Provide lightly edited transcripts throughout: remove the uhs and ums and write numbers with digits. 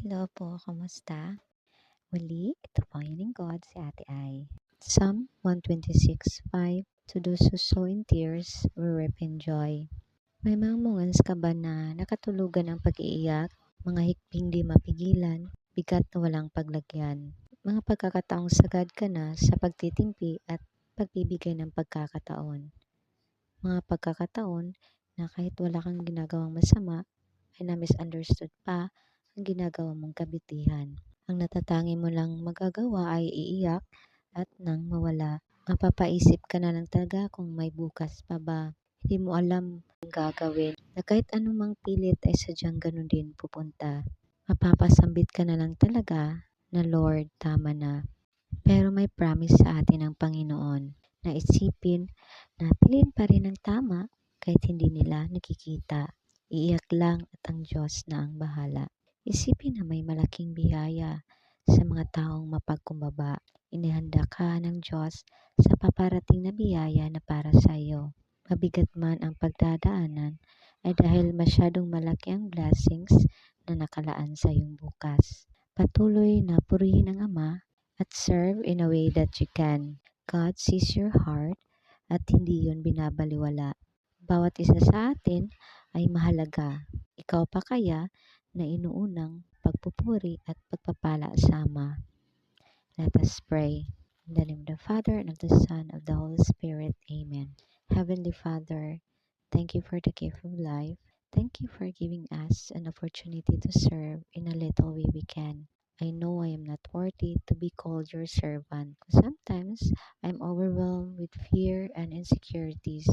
Hello po, kamusta? Muli, ito po ang inyong lingkod, si Ate Ai. Psalm 126:5. To those who sow in tears will reap in joy. May mga moments ka ba na nakatulugan ang pag-iiyak, mga hikbing di mapigilan, bigat na walang paglagyan? Mga pagkakataong sagad ka na sa pagtitimpi at pagbibigay ng pagkakataon. Mga pagkakataon na kahit wala kang ginagawang masama, ay na-misunderstood pa ang ginagawa mong kabutihan. Ang natatangi mo lang magagawa ay iiyak at nang mawala, mapapaisip ka na lang talaga kung may bukas pa ba. Hindi mo alam ang gagawin na kahit anumang pilit ay sadyang ganun din pupunta. Mapapasambit ka na lang talaga na Lord, tama na. Pero may promise sa atin ng Panginoon na isipin na piliin pa rin ang tama kahit hindi nila nakikita. Iiyak lang at ang Diyos na ang bahala. Isipin na may malaking biyaya sa mga taong mapagkumbaba. Inihanda ka ng Diyos sa paparating na biyaya na para sa iyo. Mabigat man ang pagdadaanan ay dahil masyadong malaki ang blessings na nakalaan sa iyong bukas. Patuloy na purihin ang Ama at serve in a way that you can. God sees your heart at hindi yun binabaliwala. Bawat isa sa atin ay mahalaga. Ikaw pa kaya na inuunang pagpupuri at pagpapala sa Ama. Let us pray. In the name of the Father, and of the Son, and of the Holy Spirit. Amen. Heavenly Father, thank you for the gift of life. Thank you for giving us an opportunity to serve in a little way we can. I know I am not worthy to be called your servant. Sometimes I'm overwhelmed with fear and insecurities,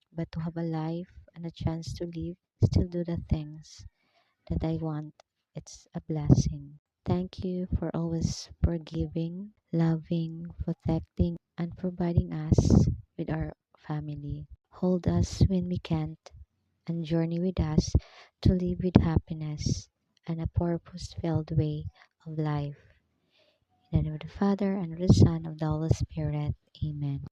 but to have a life and a chance to live, still do the things that I want, it's a blessing. Thank you for always forgiving, loving, protecting, and providing us with our family. Hold us when we can't, and journey with us to live with happiness and a purpose-filled way of life. In the name of the Father, and of the Son, and of the Holy Spirit. Amen.